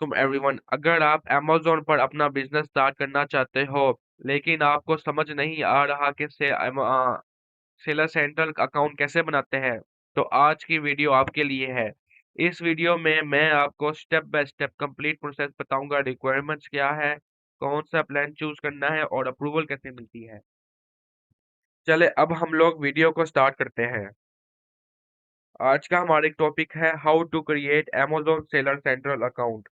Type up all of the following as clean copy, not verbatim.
वालेकुम एवरीवन। अगर आप Amazon पर अपना बिजनेस स्टार्ट करना चाहते हो, लेकिन आपको समझ नहीं आ रहा कि सेलर सेंट्रल अकाउंट कैसे बनाते हैं, तो आज की वीडियो आपके लिए है। इस वीडियो में मैं आपको step by step complete process बताऊंगा। रिक्वायरमेंट्स क्या है, कौन सा प्लान चूज करना है और अप्रूवल कैसे मिलती है। चले अब हम लोग वीडियो को स्टार्ट करते हैं। आज का हमारा टॉपिक है how to create Amazon seller central account.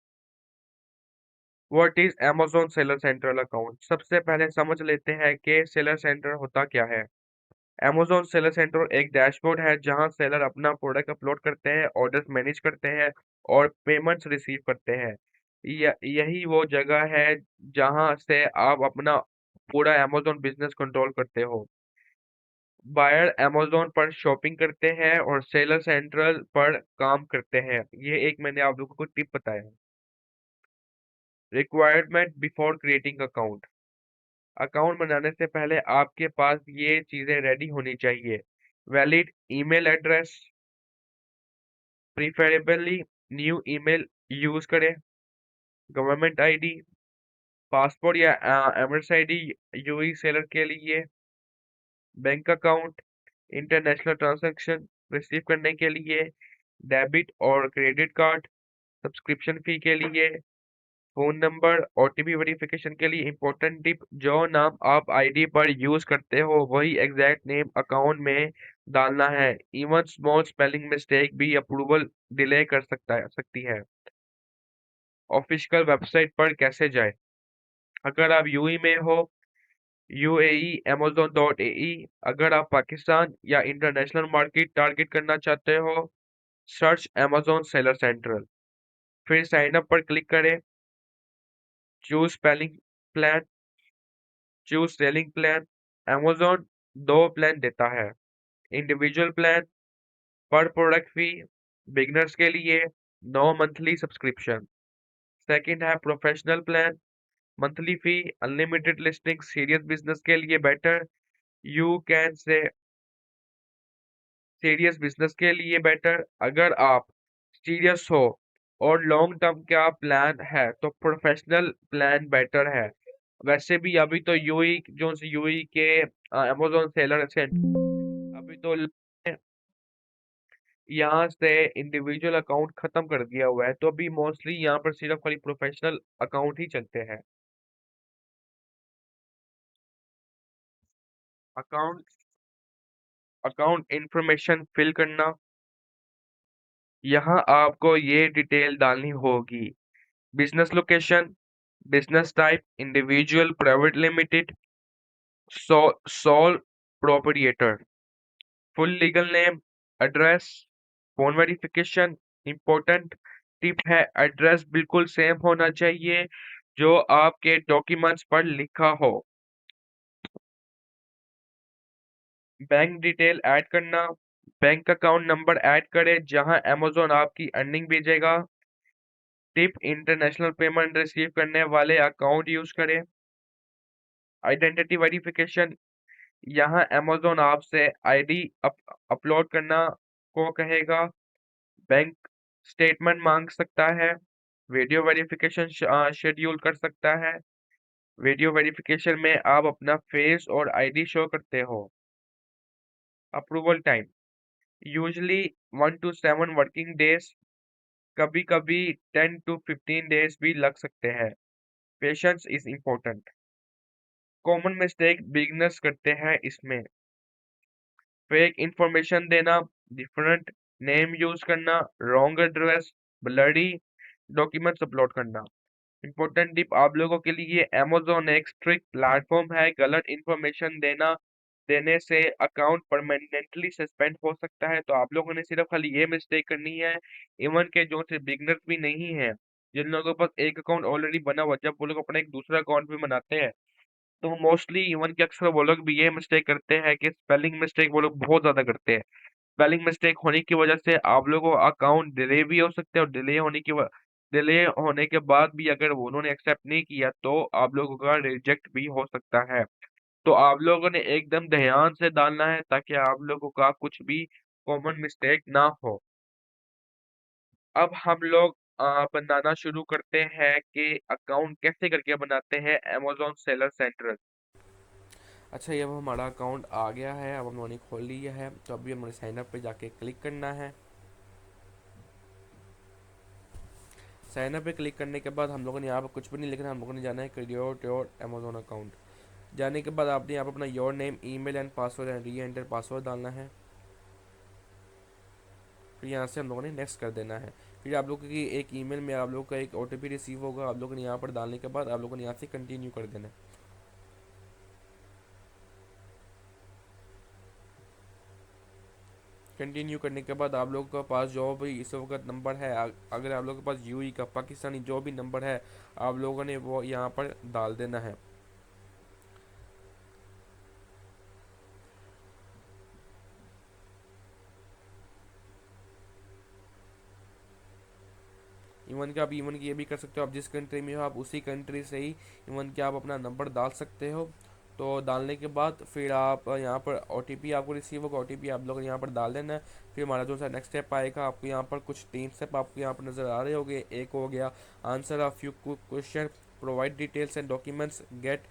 What is Amazon seller central account. सबसे पहले समझ लेते हैं कि सेलर सेंटर होता क्या है। Amazon सेलर सेंटर एक डैशबोर्ड है जहां सेलर अपना प्रोडक्ट अपलोड करते हैं, ऑर्डर्स मैनेज करते हैं और पेमेंट्स रिसीव करते हैं। यही वो जगह है जहां से आप अपना पूरा Amazon बिजनेस कंट्रोल करते हो। बायर Amazon पर शॉपिंग करते हैं और सेलर सेंट्रल पर काम करते हैं। ये एक मैंने आप लोगों को टिप बताया। Requirement before creating account. Account बनाने से पहले आपके पास ये चीजें रेडी होनी चाहिए। Valid email address, preferably new email use करें। गवर्नमेंट आईडी, पासपोर्ट या एमएस आईडी यूई सेलर के लिए। Bank account, international transaction receive करने के लिए। डेबिट और क्रेडिट कार्ड, सब्सक्रिप्शन फी के लिए। फोन नंबर, ओटीपी वेरिफिकेशन के लिए। इंपॉर्टेंट टिप, जो नाम आप आईडी पर यूज करते हो वही एग्जैक्ट नेम अकाउंट में डालना है। इवन स्मॉल स्पेलिंग मिस्टेक भी अप्रूवल डिले कर सकती है। ऑफिशियल वेबसाइट पर कैसे जाए। अगर आप यूएई में हो, यूएई amazon.ae। अगर आप पाकिस्तान या इंटरनेशनल मार्केट टारगेट करना चाहते हो, सर्च Amazon सेलर सेंट्रल। फिर साइन अप पर क्लिक करें। Choose spelling plan, choose selling plan. Amazon दो प्लान देता है। इंडिविजुअल प्लान, पर प्रोडक्ट फी, बिगनर्स के लिए, नो मंथली सब्सक्रिप्शन। सेकंड है professional plan, monthly fee, unlimited listing, serious business के लिए better. You can say serious business के लिए बेटर। अगर आप सीरियस हो और लॉन्ग टर्म का प्लान है तो प्रोफेशनल प्लान बेटर है। वैसे भी अभी तो यूई जो यूई के Amazon सेलर से अभी तो यहाँ से इंडिविजुअल अकाउंट खत्म कर दिया हुआ है, तो अभी मोस्टली यहाँ पर सिर्फ खाली प्रोफेशनल अकाउंट ही चलते हैं। अकाउंट अकाउंट इंफॉर्मेशन फिल करना। यहाँ आपको ये डिटेल डालनी होगी। Business location, business type individual private limited, sole proprietor, full legal name, address, phone verification. Important tip है, एड्रेस बिल्कुल सेम होना चाहिए जो आपके डॉक्यूमेंट्स पर लिखा हो। बैंक डिटेल ऐड करना, बैंक अकाउंट नंबर ऐड करें जहां Amazon आपकी अर्निंग भेजेगा। टिप, इंटरनेशनल पेमेंट रिसीव करने वाले अकाउंट यूज करें। आइडेंटिटी वेरिफिकेशन, यहाँ Amazon आपसे आईडी अपलोड करना को कहेगा। बैंक स्टेटमेंट मांग सकता है। वीडियो वेरिफिकेशन शेड्यूल कर सकता है। वीडियो वेरिफिकेशन में आप अपना फेस और आईडी शो करते हो। Approval time usually 1 to 7 working days, कभी कभी 10 to 15 डेज भी लग सकते हैं। Patience is important. Common mistake beginners करते हैं इसमें, फेक इंफॉर्मेशन देना, डिफरेंट नेम यूज करना, wrong address, bloody documents upload करना। इंपॉर्टेंट टिप आप लोगों के लिए, Amazon एक स्ट्रिक्ट प्लेटफॉर्म है। गलत इंफॉर्मेशन देने से अकाउंट परमानेंटली सस्पेंड हो सकता है। तो आप लोगों ने सिर्फ खाली ये मिस्टेक करनी है। इवन के जो से बिगनर्स भी नहीं है, जिन लोगों के पास एक अकाउंट ऑलरेडी बना हुआ, जब वो लोग अपना एक दूसरा अकाउंट भी बनाते हैं तो मोस्टली इवन के अक्सर वो लोग भी ये मिस्टेक करते हैं कि स्पेलिंग मिस्टेक वो लोग बहुत ज्यादा करते हैं। स्पेलिंग मिस्टेक होने की वजह से आप लोगों का अकाउंट डिले भी हो सकते हैं और डिले होने के बाद भी अगर वो उन्होंने एक्सेप्ट नहीं किया तो आप लोगों का रिजेक्ट भी हो सकता है। तो आप लोगों ने एकदम ध्यान से डालना है ताकि आप लोगों का कुछ भी कॉमन मिस्टेक ना हो। अब हम लोग बनाना शुरू करते हैं कि अकाउंट कैसे करके बनाते हैं अमेजोन सेलर सेंटर। अच्छा, ये अब हमारा अकाउंट आ गया है, अब हमने खोल लिया है। तो अभी हमारे साइन अप पे जाके क्लिक करना है। साइन अप पे क्लिक करने के बाद हम लोगों ने यहाँ पर कुछ भी नहीं लिखना, हम लोगों ने जाना है क्रिएट योर अमेजोन अकाउंट। जाने के बाद आपने यहाँ पर अपना your name, email and password and re enter password डालना है। फिर यहाँ से हम लोगों ने नेक्स्ट कर देना है। फिर आप लोगों की एक ईमेल में आप लोगों का एक ओटीपी रिसीव होगा, आप लोगों ने यहाँ पर डालने के बाद आप लोगों ने यहाँ से कंटिन्यू कर देना है। कंटिन्यू करने के बाद आप लोगों के पास जो भी इस वक्त नंबर है, अगर आप लोगों के पास यूई का पाकिस्तानी जो भी नंबर है, आप लोगों ने वो यहाँ पर डाल देना है। इवन कि आप इवन की ये भी कर सकते हो, आप जिस कंट्री में हो आप उसी कंट्री से ही इवन कि आप अपना नंबर डाल सकते हो। तो डालने के बाद फिर आप यहाँ पर ओटीपी आपको रिसीव होगा, ओटीपी आप लोग यहाँ पर डाल देना है। फिर हमारा जो सा नेक्स्ट स्टेप आएगा, आपको यहाँ पर कुछ 3 स्टेप आपको यहाँ पर नज़र आ रहे होंगे। एक हो गया answer of few question, provide details and documents, gate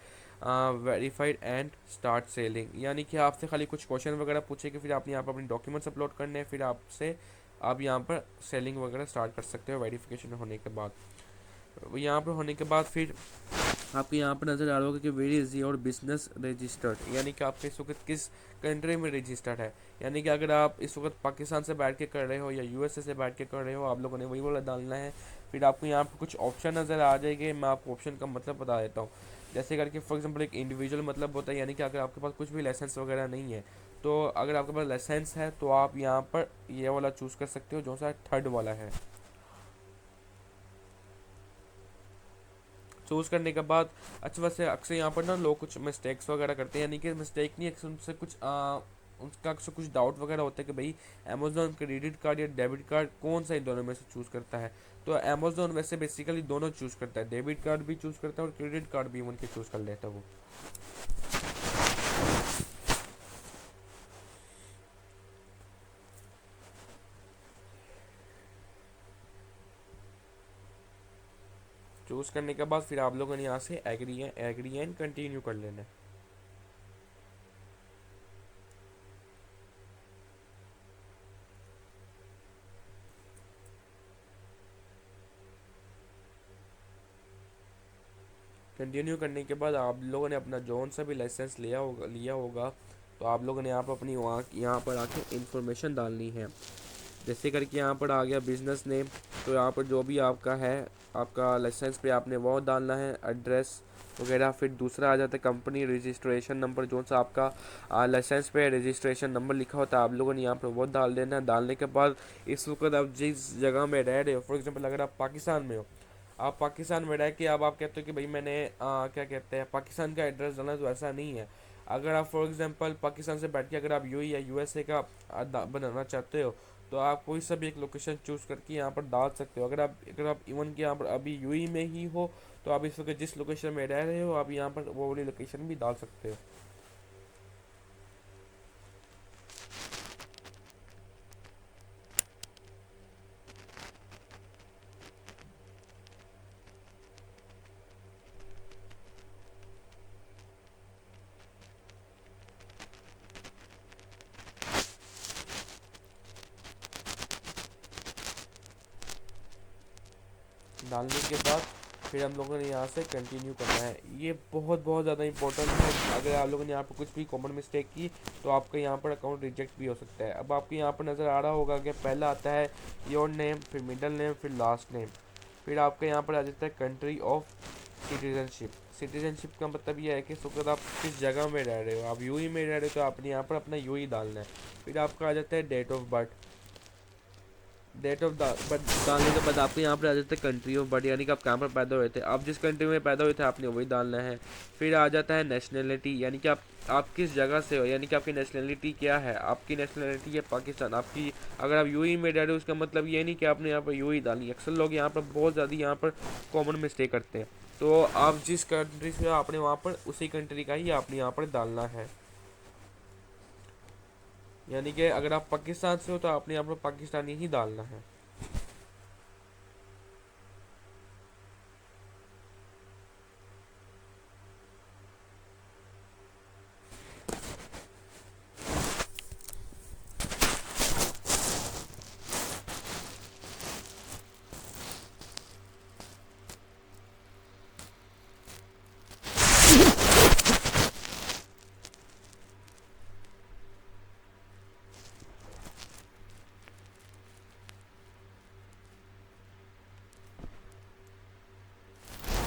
verified and start selling. यानी कि आपसे खाली कुछ क्वेश्चन वगैरह पूछेंगे, फिर आपने यहाँ पर अपनी डॉक्यूमेंट्स अपलोड करने हैं, फिर आपसे आप यहाँ पर सेलिंग वगैरह स्टार्ट कर सकते हो वेरिफिकेशन होने के बाद। यहाँ पर होने के बाद फिर आपको यहाँ पर नज़र आ रहा होगा कि very is your business registered, यानी कि आपके इस वक्त किस कंट्री में रजिस्टर्ड है। यानी कि अगर आप इस वक्त पाकिस्तान से बैठ के कर रहे हो या यूएसए से बैठ के कर रहे हो, आप लोगों ने वही वाला डालना है। फिर आपको यहाँ पर कुछ ऑप्शन नज़र आ जाएंगे, मैं आपको ऑप्शन का मतलब बता देता हूँ। जैसे करके फॉर एग्जांपल एक इंडिविजुअल मतलब होता है, यानी कि अगर आपके पास कुछ भी लाइसेंस वगैरह नहीं है, तो अगर आपके पास लाइसेंस है तो आप यहाँ पर ये वाला चूज़ कर सकते हो जो सा थर्ड वाला है। चूज़ करने के बाद अच्छा, वैसे अक्सर यहाँ पर ना लोग कुछ मिस्टेक्स वगैरह करते हैं, यानी कि मिस्टेक नहीं, अक्सर उनसे कुछ उनका अक्सर कुछ डाउट वगैरह होता है कि भाई अमेजोन क्रेडिट कार्ड या डेबिट कार्ड कौन सा इन दोनों में से चूज़ करता है। तो अमेजोन वैसे बेसिकली दोनों चूज़ करता है, डेबिट कार्ड भी चूज़ करता है और क्रेडिट कार्ड भी उनके चूज़ कर लेता है वो। चूज़ करने के बाद फिर आप लोगों ने यहाँ से एग्री एंड कंटिन्यू कर लेना है। कंटिन्यू करने के बाद आप लोगों ने अपना जौन सा भी लाइसेंस लिया होगा, तो आप लोगों ने यहाँ पर अपनी वहाँ यहाँ पर आके इंफॉर्मेशन डालनी है। जैसे करके यहाँ पर आ गया बिजनेस नेम, तो यहाँ पर जो भी आपका है आपका लाइसेंस पे आपने वो डालना है, एड्रेस वगैरह। फिर दूसरा आ जाता है कंपनी रजिस्ट्रेशन नंबर, जो सा आपका लाइसेंस पे रजिस्ट्रेशन नंबर लिखा होता है, आप लोगों ने यहाँ पर वो डाल देना है। डालने के बाद इस वक्त आप जिस जगह में रह रहे हो, फॉर एग्जांपल अगर आप पाकिस्तान में हो, आप पाकिस्तान में रह के अब आप कहते हो कि भाई मैंने क्या कहते हैं पाकिस्तान का एड्रेस डालना है, तो ऐसा नहीं है। अगर आप फॉर एग्जांपल पाकिस्तान से बैठ के अगर आप यूएई या यूएसए का बनाना चाहते हो, तो आप कोई सा भी एक लोकेशन चूज़ करके यहाँ पर डाल सकते हो। अगर आप इवन कि यहाँ पर अभी यूएई में ही हो, तो आप इस वक्त जिस लोकेशन में रह रहे हो आप यहाँ पर वो वाली लोकेशन भी डाल सकते हो। डालने के बाद फिर हम लोगों ने यहाँ से कंटिन्यू करना है। ये बहुत बहुत ज़्यादा इंपॉर्टेंट है, अगर आप लोगों ने यहाँ पर कुछ भी कॉमन मिस्टेक की तो आपका यहाँ पर अकाउंट रिजेक्ट भी हो सकता है। अब आपको यहाँ पर नज़र आ रहा होगा कि पहला आता है योर नेम, फिर मिडल नेम, फिर लास्ट नेम। फिर आपका यहाँ पर आ जाता है कंट्री ऑफ सिटीजनशिप। सिटीजनशिप का मतलब ये है कि सुकर आप किस जगह में रह रहे हो, आप यूई में रह रहे हो तो आपने यहाँ पर अपना यूई डालना है। फिर आपका आ जाता है date of birth. Date of birth डालने के बाद आपको यहाँ पर आ जाता है कंट्री ऑफ बर्थ, यानी कि आप कहाँ पर पैदा हुए थे, आप जिस कंट्री में पैदा हुए थे आपने वही डालना है। फिर आ जाता है नेशनलिटी, यानी कि आप किस जगह से हो, यानी कि आपकी नेशनलिटी क्या है। आपकी नेशनलिटी है पाकिस्तान। आपकी अगर आप यूई में रह रहे हो उसका मतलब ये नहीं कि आपने यहाँ पर यूई डाली। अक्सर लोग यहाँ पर बहुत ज़्यादा यहाँ पर कॉमन मिस्टेक करते हैं। तो आप जिस कंट्री से हो आपने वहाँ पर उसी कंट्री का ही आपने यहाँ पर डालना है। यानी कि अगर आप पाकिस्तान से हो तो आपने यहाँ पर पाकिस्तानी ही डालना है।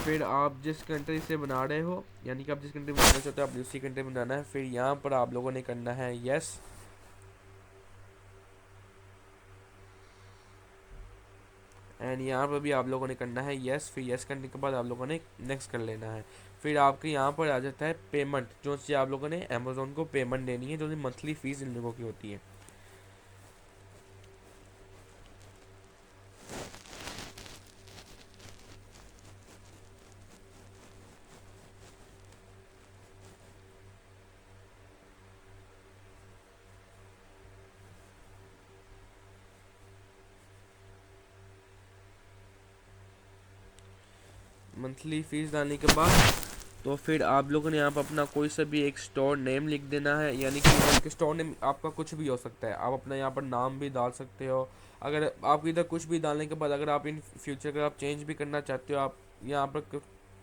फिर आप जिस कंट्री से बना रहे हो, यानी कि आप जिस कंट्री में बनाना चाहते हो आप उसी कंट्री में बनाना है। फिर यहाँ पर आप लोगों ने करना है यस, एंड यहाँ पर भी आप लोगों ने करना है यस। फिर यस करने के बाद आप लोगों ने नेक्स्ट कर लेना है। फिर आपके यहाँ पर आ जाता है पेमेंट, जो सी आप लोगों ने अमेजोन को पेमेंट देनी है, जो सी मंथली फीस इन लोगों की होती है। मंथली फीस डालने के बाद तो फिर आप लोगों ने यहाँ पर अपना कोई सा भी एक स्टोर नेम लिख देना है, यानी कि स्टोर नेम आपका कुछ भी हो सकता है। आप अपना यहाँ पर नाम भी डाल सकते हो। अगर आप इधर कुछ भी डालने के बाद अगर आप इन फ्यूचर का आप चेंज भी करना चाहते हो, आप यहाँ पर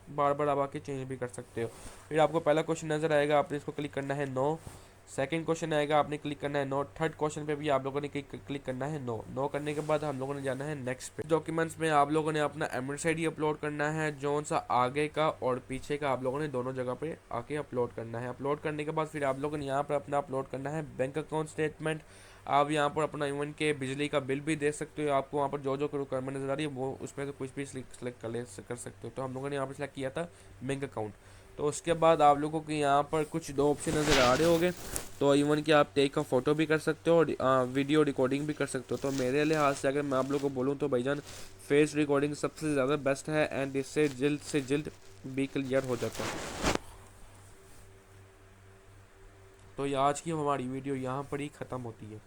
बार बार आप आके चेंज भी कर सकते हो। फिर आपको पहला क्वेश्चन नज़र आएगा, आपने इसको क्लिक करना है नो। सेकंड क्वेश्चन आएगा, आपने क्लिक करना है नो। थर्ड क्वेश्चन पे भी आप लोगों ने क्लिक करना है नो। नो करने के बाद हम लोगों ने जाना है नेक्स्ट पे। डॉक्यूमेंट्स में आप लोगों ने अपना एमएस आईडी अपलोड करना है, जोन सा आगे का और पीछे का आप लोगों ने दोनों जगह पे आके अपलोड करना है। अपलोड करने के बाद फिर आप लोगों ने यहाँ पर अपना अपलोड करना है बैंक अकाउंट स्टेटमेंट। आप यहाँ पर अपना इवन के बिजली का बिल भी दे सकते हो। आपको वहाँ पर जो जो रिक्वायरमेंट नजर आ रही है वो उसमें से कुछ भी सिलेक्ट कर सकते हो। तो हम लोगों ने यहाँ पर सिलेक्ट किया था बैंक अकाउंट। तो उसके बाद आप लोगों को यहाँ पर कुछ दो ऑप्शन नज़र आ रहे होंगे। तो इवन कि आप टेक का फ़ोटो भी कर सकते हो और वीडियो रिकॉर्डिंग भी कर सकते हो। तो मेरे लिहाज से अगर मैं आप लोगों को बोलूँ तो भाईजान फेस रिकॉर्डिंग सबसे ज़्यादा बेस्ट है, एंड इससे जल्द से जल्द भी क्लियर हो जाता है। तो ये आज की हमारी वीडियो यहाँ पर ही ख़त्म होती है।